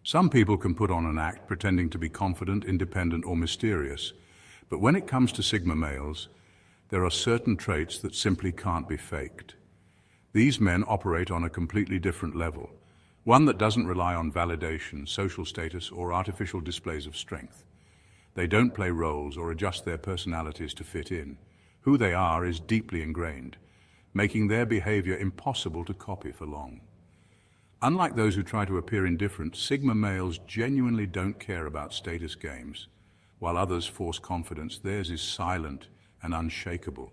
Some people can put on an act pretending to be confident, independent, or mysterious, but when it comes to Sigma males, there are certain traits that simply can't be faked. These men operate on a completely different level, one that doesn't rely on validation, social status, or artificial displays of strength. They don't play roles or adjust their personalities to fit in. Who they are is deeply ingrained, making their behavior impossible to copy for long. Unlike those who try to appear indifferent, Sigma males genuinely don't care about status games. While others force confidence, theirs is silent and unshakable.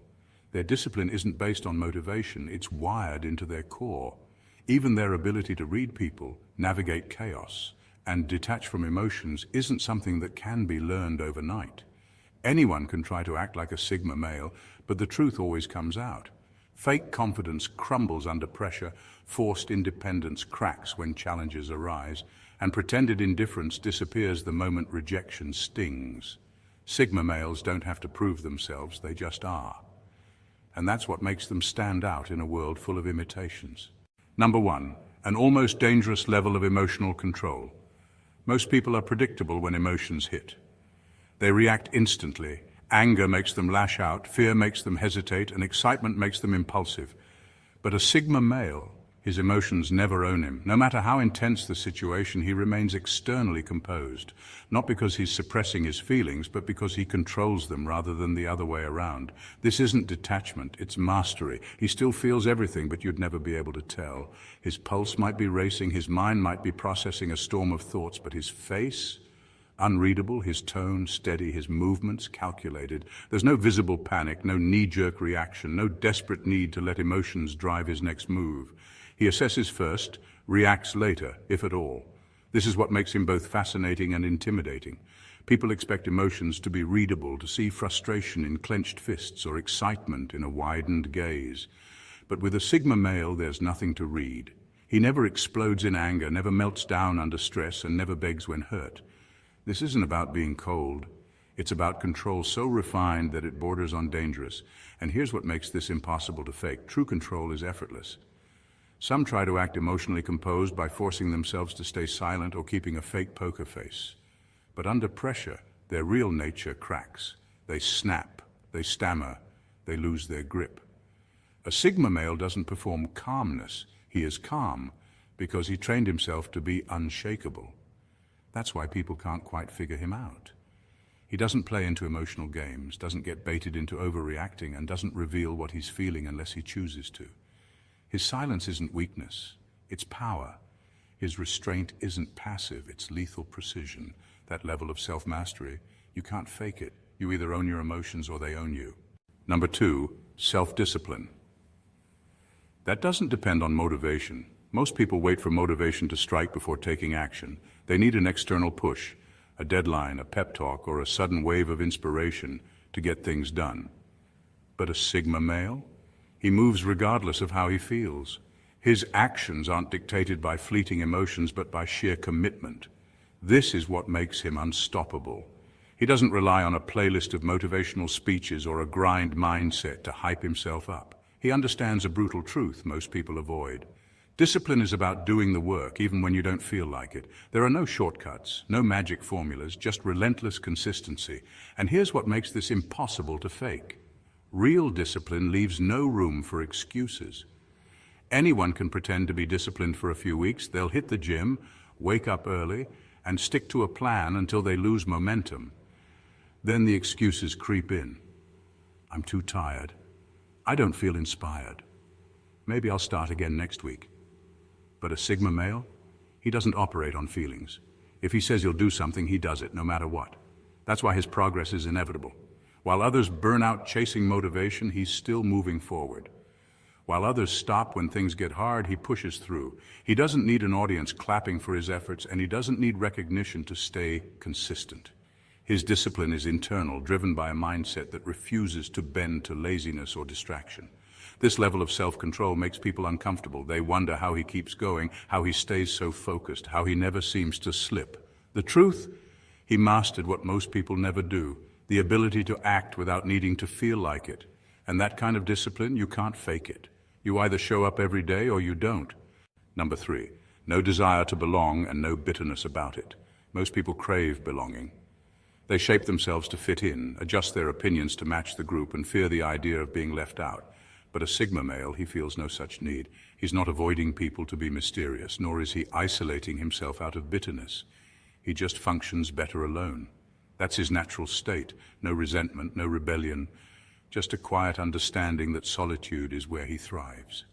Their discipline isn't based on motivation, it's wired into their core. Even their ability to read people, navigate chaos, and detach from emotions isn't something that can be learned overnight. Anyone can try to act like a Sigma male, but the truth always comes out. Fake confidence crumbles under pressure, forced independence cracks when challenges arise, and pretended indifference disappears the moment rejection stings. Sigma males don't have to prove themselves, they just are. And that's what makes them stand out in a world full of imitations. Number 1, an almost dangerous level of emotional control. Most people are predictable when emotions hit. They react instantly. Anger makes them lash out, fear makes them hesitate, and excitement makes them impulsive. But a Sigma male, his emotions never own him. No matter how intense the situation, he remains externally composed, not because he's suppressing his feelings, but because he controls them rather than the other way around. This isn't detachment, it's mastery. He still feels everything, but you'd never be able to tell. His pulse might be racing, his mind might be processing a storm of thoughts, but his face, unreadable, his tone steady, his movements calculated. There's no visible panic, no knee-jerk reaction, no desperate need to let emotions drive his next move. He assesses first, reacts later, if at all. This is what makes him both fascinating and intimidating. People expect emotions to be readable, to see frustration in clenched fists or excitement in a widened gaze. But with a Sigma male, there's nothing to read. He never explodes in anger, never melts down under stress, and never begs when hurt. This isn't about being cold. It's about control so refined that it borders on dangerous. And here's what makes this impossible to fake. True control is effortless. Some try to act emotionally composed by forcing themselves to stay silent or keeping a fake poker face. But under pressure, their real nature cracks. They snap, they stammer, they lose their grip. A Sigma male doesn't perform calmness. He is calm because he trained himself to be unshakable. That's why people can't quite figure him out. He doesn't play into emotional games, doesn't get baited into overreacting, and doesn't reveal what he's feeling unless he chooses to. His silence isn't weakness, it's power. His restraint isn't passive, it's lethal precision. That level of self-mastery, you can't fake it. You either own your emotions or they own you. Number 2, self-discipline. That doesn't depend on motivation. Most people wait for motivation to strike before taking action. They need an external push, a deadline, a pep talk, or a sudden wave of inspiration to get things done. But a Sigma male? He moves regardless of how he feels. His actions aren't dictated by fleeting emotions, but by sheer commitment. This is what makes him unstoppable. He doesn't rely on a playlist of motivational speeches or a grind mindset to hype himself up. He understands a brutal truth most people avoid. Discipline is about doing the work, even when you don't feel like it. There are no shortcuts, no magic formulas, just relentless consistency. And here's what makes this impossible to fake. Real discipline leaves no room for excuses. Anyone can pretend to be disciplined for a few weeks. They'll hit the gym, wake up early, and stick to a plan until they lose momentum. Then the excuses creep in. I'm too tired. I don't feel inspired. Maybe I'll start again next week. But a Sigma male? He doesn't operate on feelings. If he says he'll do something, he does it, no matter what. That's why his progress is inevitable. While others burn out chasing motivation, he's still moving forward. While others stop when things get hard, he pushes through. He doesn't need an audience clapping for his efforts, and he doesn't need recognition to stay consistent. His discipline is internal, driven by a mindset that refuses to bend to laziness or distraction. This level of self-control makes people uncomfortable. They wonder how he keeps going, how he stays so focused, how he never seems to slip. The truth? He mastered what most people never do, the ability to act without needing to feel like it. And that kind of discipline, you can't fake it. You either show up every day or you don't. Number 3, No desire to belong and no bitterness about it. Most people crave belonging. They shape themselves to fit in, adjust their opinions to match the group, and fear the idea of being left out. But a Sigma male, he feels no such need. He's not avoiding people to be mysterious, nor is he isolating himself out of bitterness. He just functions better alone. That's his natural state. No resentment, no rebellion, just a quiet understanding that solitude is where he thrives.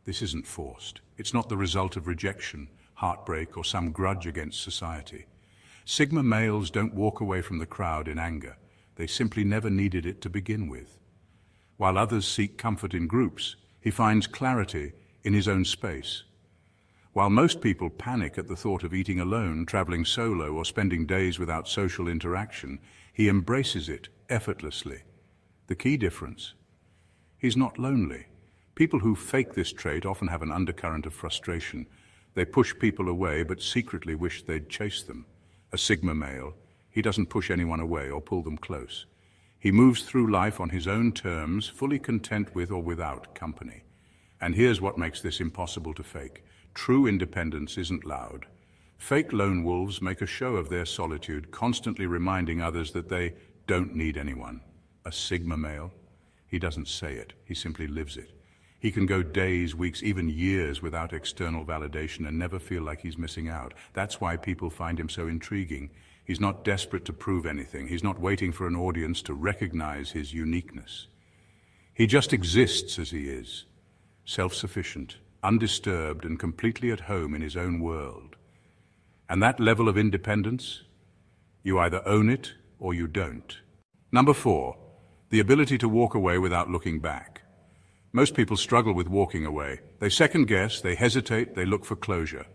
This isn't forced. It's not the result of rejection, heartbreak, or some grudge against society. Sigma males don't walk away from the crowd in anger. They simply never needed it to begin with. While others seek comfort in groups, he finds clarity in his own space. While most people panic at the thought of eating alone, traveling solo, or spending days without social interaction, he embraces it effortlessly. The key difference? He's not lonely. People who fake this trait often have an undercurrent of frustration. They push people away but secretly wish they'd chase them. A Sigma male, he doesn't push anyone away or pull them close. He moves through life on his own terms, fully content with or without company. And here's what makes this impossible to fake. True independence isn't loud. Fake lone wolves make a show of their solitude, constantly reminding others that they don't need anyone. A Sigma male, he doesn't say it, he simply lives it. He can go days, weeks, even years without external validation and never feel like he's missing out. That's why people find him so intriguing. He's not desperate to prove anything. He's not waiting for an audience to recognize his uniqueness. He just exists as he is, self-sufficient, undisturbed, and completely at home in his own world. And that level of independence, you either own it or you don't. Number 4, the ability to walk away without looking back. Most people struggle with walking away. They second guess, they hesitate, they look for closure.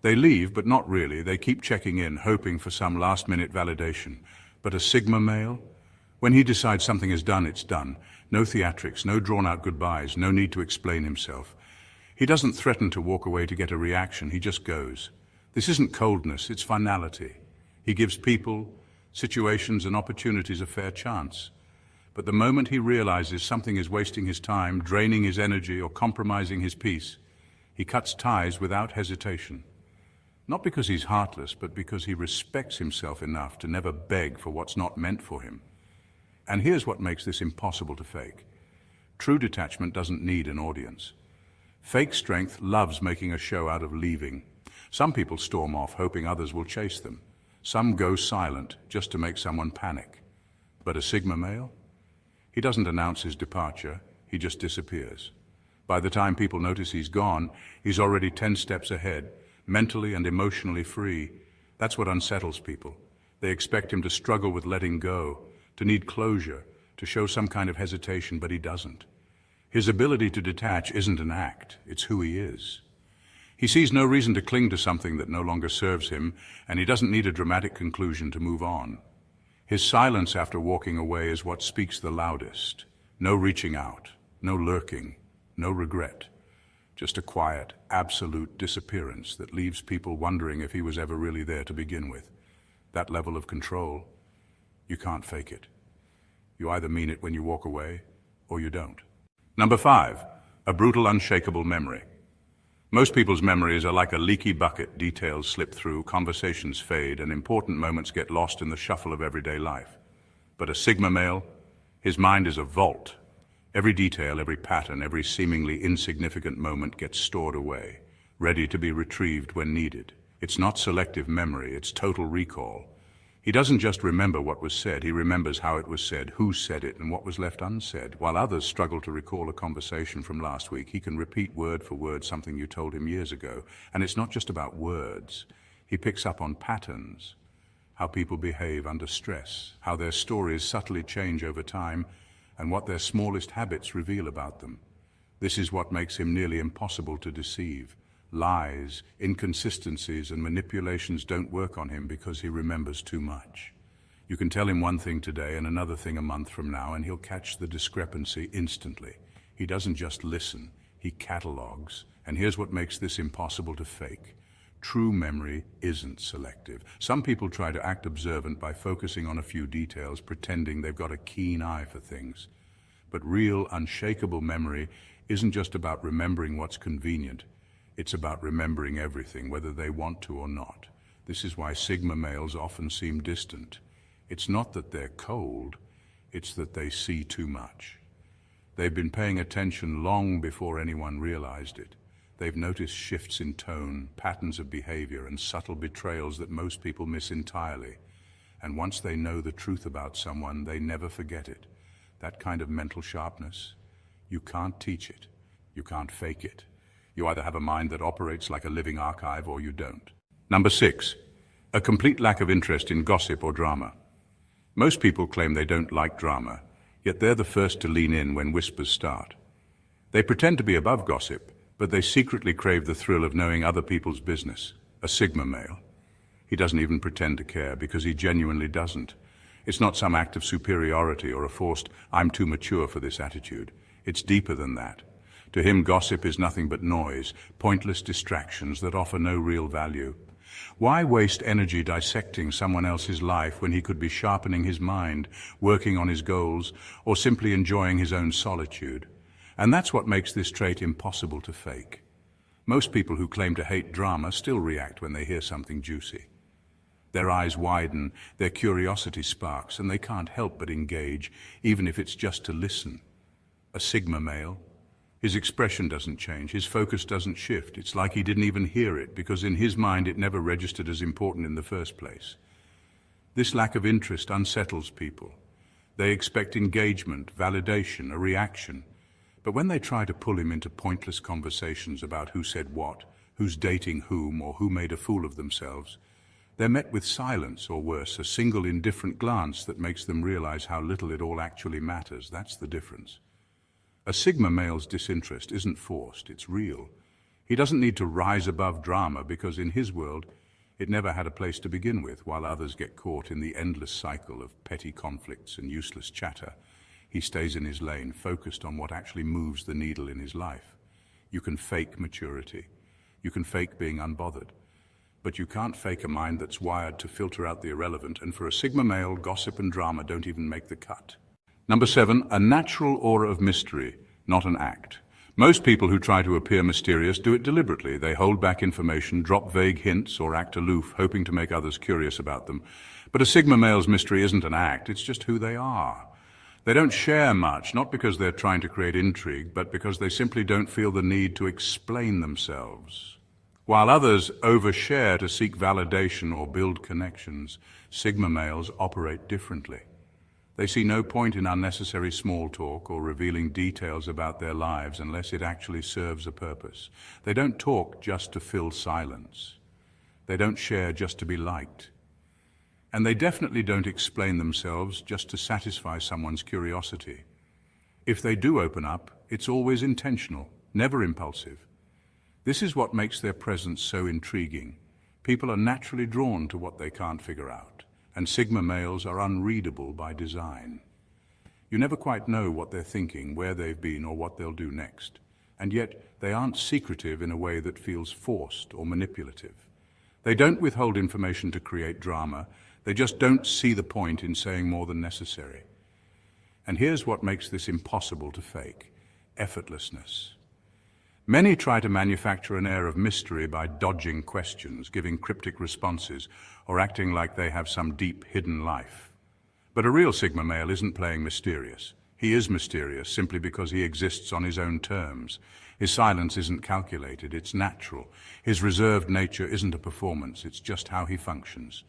They leave, but not really. They keep checking in, hoping for some last-minute validation. But a Sigma male, when he decides something is done, it's done. No theatrics, no drawn-out goodbyes, no need to explain himself. He doesn't threaten to walk away to get a reaction, he just goes. This isn't coldness, it's finality. He gives people, situations, and opportunities a fair chance. But the moment he realizes something is wasting his time, draining his energy, or compromising his peace, he cuts ties without hesitation. Not because he's heartless, but because he respects himself enough to never beg for what's not meant for him. And here's what makes this impossible to fake. True detachment doesn't need an audience. Fake strength loves making a show out of leaving. Some people storm off, hoping others will chase them. Some go silent, just to make someone panic. But a Sigma male? He doesn't announce his departure, he just disappears. By the time people notice he's gone, he's already 10 steps ahead, mentally and emotionally free. That's what unsettles people. They expect him to struggle with letting go, to need closure, to show some kind of hesitation, but he doesn't. His ability to detach isn't an act, it's who he is. He sees no reason to cling to something that no longer serves him, and he doesn't need a dramatic conclusion to move on. His silence after walking away is what speaks the loudest. No reaching out, no lurking, no regret. Just a quiet, absolute disappearance that leaves people wondering if he was ever really there to begin with. That level of control, you can't fake it. You either mean it when you walk away, or you don't. Number 5, a brutal, unshakable memory. Most people's memories are like a leaky bucket. Details slip through, conversations fade, and important moments get lost in the shuffle of everyday life. But a Sigma male, his mind is a vault. Every detail, every pattern, every seemingly insignificant moment gets stored away, ready to be retrieved when needed. It's not selective memory, it's total recall. He doesn't just remember what was said, he remembers how it was said, who said it, and what was left unsaid. While others struggle to recall a conversation from last week, he can repeat word for word something you told him years ago. And it's not just about words. He picks up on patterns, how people behave under stress, how their stories subtly change over time, and what their smallest habits reveal about them. This is what makes him nearly impossible to deceive. Lies, inconsistencies, and manipulations don't work on him because he remembers too much. You can tell him one thing today and another thing a month from now, and he'll catch the discrepancy instantly. He doesn't just listen, he catalogs. And here's what makes this impossible to fake. True memory isn't selective. Some people try to act observant by focusing on a few details, pretending they've got a keen eye for things. But real, unshakable memory isn't just about remembering what's convenient. It's about remembering everything, whether they want to or not. This is why Sigma males often seem distant. It's not that they're cold, it's that they see too much. They've been paying attention long before anyone realized it. They've noticed shifts in tone, patterns of behavior, and subtle betrayals that most people miss entirely. And once they know the truth about someone, they never forget it. That kind of mental sharpness, you can't teach it. You can't fake it. You either have a mind that operates like a living archive or you don't. Number 6, a complete lack of interest in gossip or drama. Most people claim they don't like drama, yet they're the first to lean in when whispers start. They pretend to be above gossip, but they secretly crave the thrill of knowing other people's business. A Sigma male. He doesn't even pretend to care because he genuinely doesn't. It's not some act of superiority or a forced, "I'm too mature for this" attitude. It's deeper than that. To him, gossip is nothing but noise, pointless distractions that offer no real value. Why waste energy dissecting someone else's life when he could be sharpening his mind, working on his goals, or simply enjoying his own solitude? And that's what makes this trait impossible to fake. Most people who claim to hate drama still react when they hear something juicy. Their eyes widen, their curiosity sparks, and they can't help but engage, even if it's just to listen. A Sigma male, his expression doesn't change, his focus doesn't shift. It's like he didn't even hear it, because in his mind it never registered as important in the first place. This lack of interest unsettles people. They expect engagement, validation, a reaction. But when they try to pull him into pointless conversations about who said what, who's dating whom, or who made a fool of themselves, they're met with silence, or worse, a single indifferent glance that makes them realize how little it all actually matters. That's the difference. A Sigma male's disinterest isn't forced, it's real. He doesn't need to rise above drama because in his world, it never had a place to begin with, while others get caught in the endless cycle of petty conflicts and useless chatter. He stays in his lane, focused on what actually moves the needle in his life. You can fake maturity. You can fake being unbothered. But you can't fake a mind that's wired to filter out the irrelevant, and for a Sigma male, gossip and drama don't even make the cut. Number 7, a natural aura of mystery, not an act. Most people who try to appear mysterious do it deliberately. They hold back information, drop vague hints, or act aloof, hoping to make others curious about them. But a Sigma male's mystery isn't an act, it's just who they are. They don't share much, not because they're trying to create intrigue, but because they simply don't feel the need to explain themselves. While others overshare to seek validation or build connections, Sigma males operate differently. They see no point in unnecessary small talk or revealing details about their lives unless it actually serves a purpose. They don't talk just to fill silence. They don't share just to be liked. And they definitely don't explain themselves just to satisfy someone's curiosity. If they do open up, it's always intentional, never impulsive. This is what makes their presence so intriguing. People are naturally drawn to what they can't figure out, and Sigma males are unreadable by design. You never quite know what they're thinking, where they've been, or what they'll do next. And yet, they aren't secretive in a way that feels forced or manipulative. They don't withhold information to create drama. They just don't see the point in saying more than necessary. And here's what makes this impossible to fake: effortlessness. Many try to manufacture an air of mystery by dodging questions, giving cryptic responses, or acting like they have some deep, hidden life. But a real Sigma male isn't playing mysterious. He is mysterious simply because he exists on his own terms. His silence isn't calculated, it's natural. His reserved nature isn't a performance, it's just how he functions.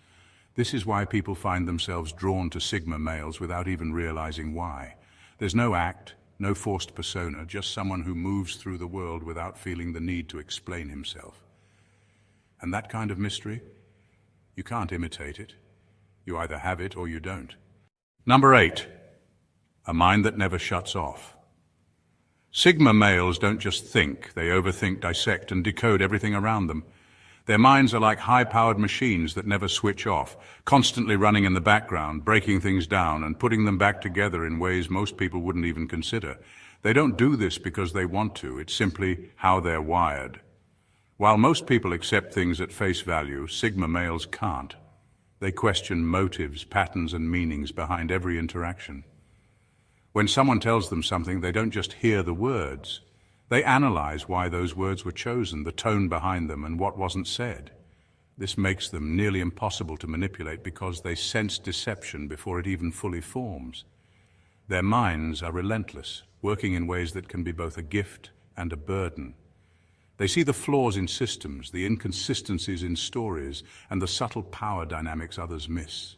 This is why people find themselves drawn to Sigma males without even realizing why. There's no act, no forced persona, just someone who moves through the world without feeling the need to explain himself. And that kind of mystery, you can't imitate it. You either have it or you don't. Number 8, a mind that never shuts off. Sigma males don't just think, they overthink, dissect, and decode everything around them. Their minds are like high-powered machines that never switch off, constantly running in the background, breaking things down and putting them back together in ways most people wouldn't even consider. They don't do this because they want to, it's simply how they're wired. While most people accept things at face value, Sigma males can't. They question motives, patterns, and meanings behind every interaction. When someone tells them something, they don't just hear the words, They analyze why those words were chosen, the tone behind them, and what wasn't said. This makes them nearly impossible to manipulate because they sense deception before it even fully forms. Their minds are relentless, working in ways that can be both a gift and a burden. They see the flaws in systems, the inconsistencies in stories, and the subtle power dynamics others miss.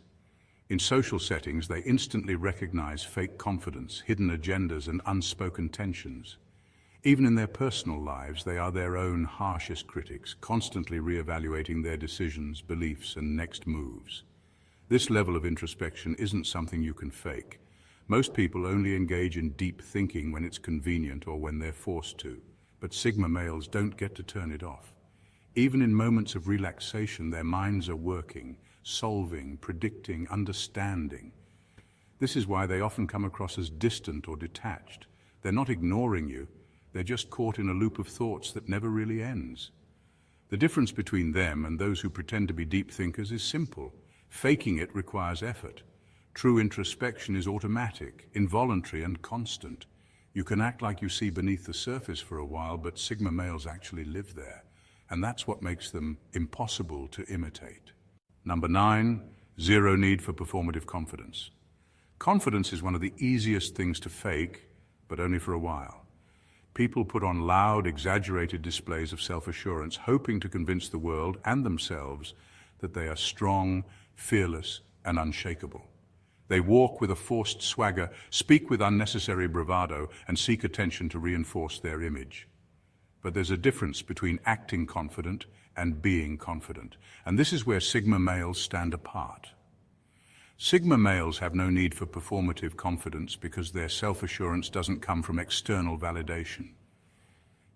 In social settings, they instantly recognize fake confidence, hidden agendas, and unspoken tensions. Even in their personal lives, they are their own harshest critics, constantly re-evaluating their decisions, beliefs, and next moves. This level of introspection isn't something you can fake. Most people only engage in deep thinking when it's convenient or when they're forced to. But Sigma males don't get to turn it off. Even in moments of relaxation, their minds are working, solving, predicting, understanding. This is why they often come across as distant or detached. They're not ignoring you. They're just caught in a loop of thoughts that never really ends. The difference between them and those who pretend to be deep thinkers is simple. Faking it requires effort. True introspection is automatic, involuntary, and constant. You can act like you see beneath the surface for a while, but Sigma males actually live there. And that's what makes them impossible to imitate. Number 9, zero need for performative confidence. Confidence is one of the easiest things to fake, but only for a while. People put on loud, exaggerated displays of self-assurance, hoping to convince the world and themselves that they are strong, fearless, and unshakable. They walk with a forced swagger, speak with unnecessary bravado, and seek attention to reinforce their image. But there's a difference between acting confident and being confident, and this is where Sigma males stand apart. Sigma males have no need for performative confidence because their self-assurance doesn't come from external validation.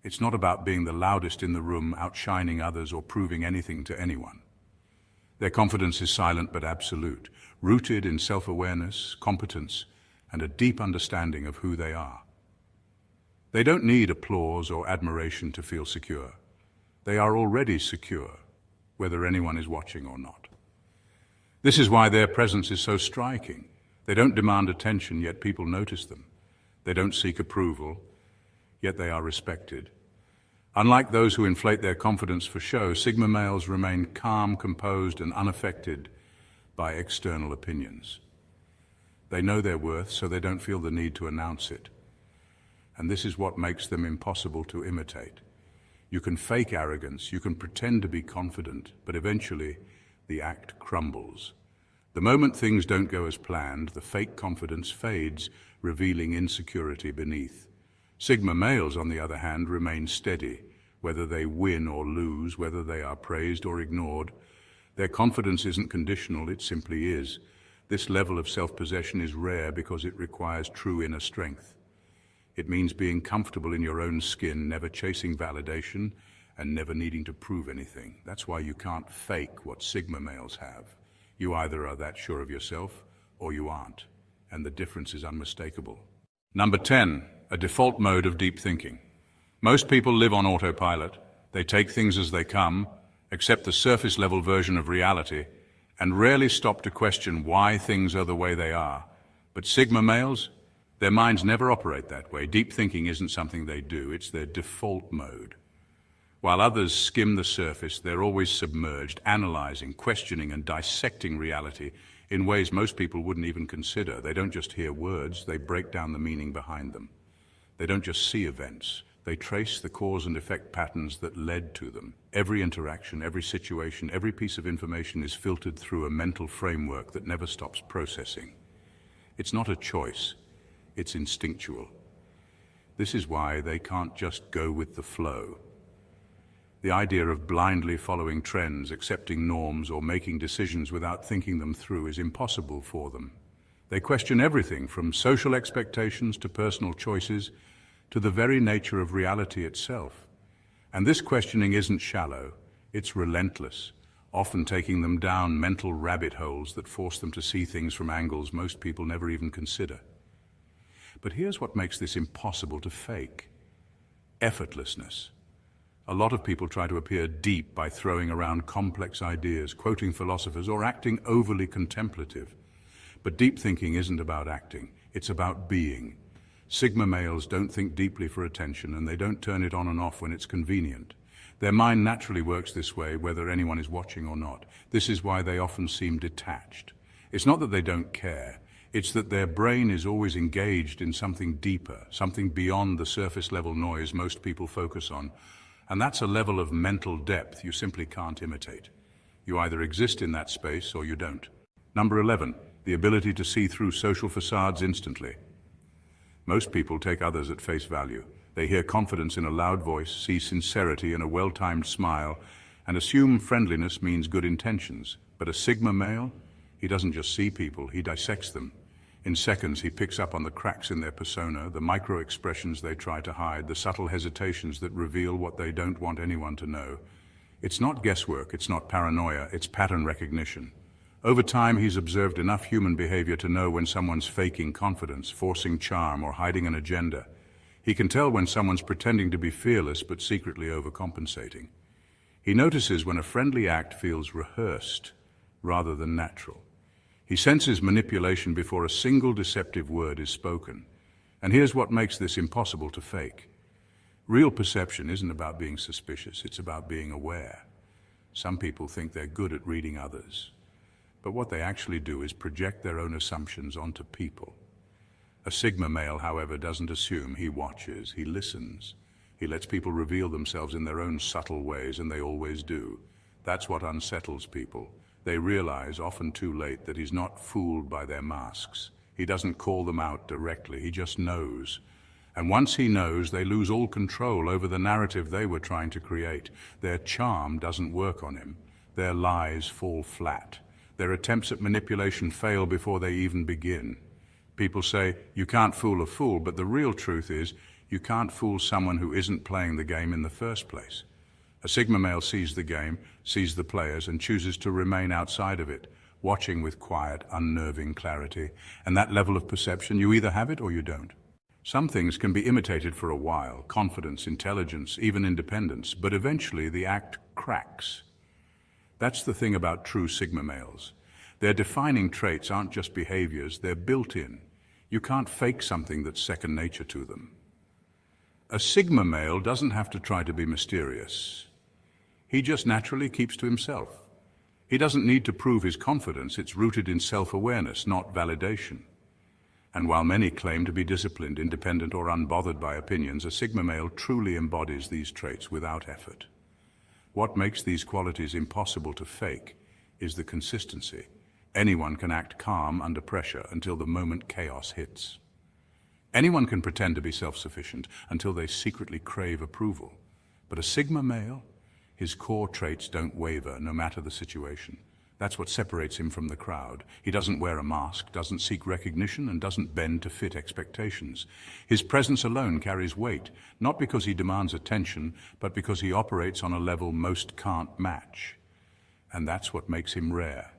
It's not about being the loudest in the room, outshining others, or proving anything to anyone. Their confidence is silent but absolute, rooted in self-awareness, competence, and a deep understanding of who they are. They don't need applause or admiration to feel secure. They are already secure, whether anyone is watching or not. This is why their presence is so striking. They don't demand attention, yet people notice them. They don't seek approval, yet they are respected. Unlike those who inflate their confidence for show, Sigma males remain calm, composed, and unaffected by external opinions. They know their worth, so they don't feel the need to announce it. And this is what makes them impossible to imitate. You can fake arrogance, you can pretend to be confident, but eventually, the act crumbles. The moment things don't go as planned, the fake confidence fades, revealing insecurity beneath. Sigma males, on the other hand, remain steady, whether they win or lose, whether they are praised or ignored. Their confidence isn't conditional, it simply is. This level of self-possession is rare because it requires true inner strength. It means being comfortable in your own skin, never chasing validation, and never needing to prove anything. That's why you can't fake what Sigma males have. You either are that sure of yourself, or you aren't, and the difference is unmistakable. Number 10, a default mode of deep thinking. Most people live on autopilot. They take things as they come, accept the surface-level version of reality, and rarely stop to question why things are the way they are. But Sigma males, their minds never operate that way. Deep thinking isn't something they do, it's their default mode. While others skim the surface, they're always submerged, analyzing, questioning, and dissecting reality in ways most people wouldn't even consider. They don't just hear words, they break down the meaning behind them. They don't just see events, they trace the cause and effect patterns that led to them. Every interaction, every situation, every piece of information is filtered through a mental framework that never stops processing. It's not a choice, it's instinctual. This is why they can't just go with the flow. The idea of blindly following trends, accepting norms, or making decisions without thinking them through is impossible for them. They question everything from social expectations to personal choices to the very nature of reality itself. And this questioning isn't shallow, it's relentless, often taking them down mental rabbit holes that force them to see things from angles most people never even consider. But here's what makes this impossible to fake: effortlessness. A lot of people try to appear deep by throwing around complex ideas, quoting philosophers, or acting overly contemplative. But deep thinking isn't about acting, it's about being. Sigma males don't think deeply for attention, and they don't turn it on and off when it's convenient. Their mind naturally works this way, whether anyone is watching or not. This is why they often seem detached. It's not that they don't care. It's that their brain is always engaged in something deeper, something beyond the surface level noise most people focus on. And that's a level of mental depth you simply can't imitate. You either exist in that space or you don't. Number 11, the ability to see through social facades instantly. Most people take others at face value. They hear confidence in a loud voice, see sincerity in a well-timed smile, and assume friendliness means good intentions. But a Sigma male, he doesn't just see people, he dissects them. In seconds, he picks up on the cracks in their persona, the micro-expressions they try to hide, the subtle hesitations that reveal what they don't want anyone to know. It's not guesswork, it's not paranoia, it's pattern recognition. Over time, he's observed enough human behavior to know when someone's faking confidence, forcing charm, or hiding an agenda. He can tell when someone's pretending to be fearless but secretly overcompensating. He notices when a friendly act feels rehearsed rather than natural. He senses manipulation before a single deceptive word is spoken. And here's what makes this impossible to fake. Real perception isn't about being suspicious, it's about being aware. Some people think they're good at reading others, but what they actually do is project their own assumptions onto people. A Sigma male, however, doesn't assume, he watches, he listens. He lets people reveal themselves in their own subtle ways, and they always do. That's what unsettles people. They realize, often too late, that he's not fooled by their masks. He doesn't call them out directly, he just knows. And once he knows, they lose all control over the narrative they were trying to create. Their charm doesn't work on him. Their lies fall flat. Their attempts at manipulation fail before they even begin. People say, you can't fool a fool, but the real truth is, you can't fool someone who isn't playing the game in the first place. A Sigma male sees the game, sees the players, and chooses to remain outside of it, watching with quiet, unnerving clarity. And that level of perception, you either have it or you don't. Some things can be imitated for a while, confidence, intelligence, even independence, but eventually the act cracks. That's the thing about true Sigma males. Their defining traits aren't just behaviors, they're built in. You can't fake something that's second nature to them. A Sigma male doesn't have to try to be mysterious. He just naturally keeps to himself. He doesn't need to prove his confidence, it's rooted in self-awareness, not validation. And while many claim to be disciplined, independent, or unbothered by opinions, a Sigma male truly embodies these traits without effort. What makes these qualities impossible to fake is the consistency. Anyone can act calm under pressure until the moment chaos hits. Anyone can pretend to be self-sufficient until they secretly crave approval. But a Sigma male, his core traits don't waver no matter the situation. That's what separates him from the crowd. He doesn't wear a mask, doesn't seek recognition, and doesn't bend to fit expectations. His presence alone carries weight, not because he demands attention, but because he operates on a level most can't match. And that's what makes him rare.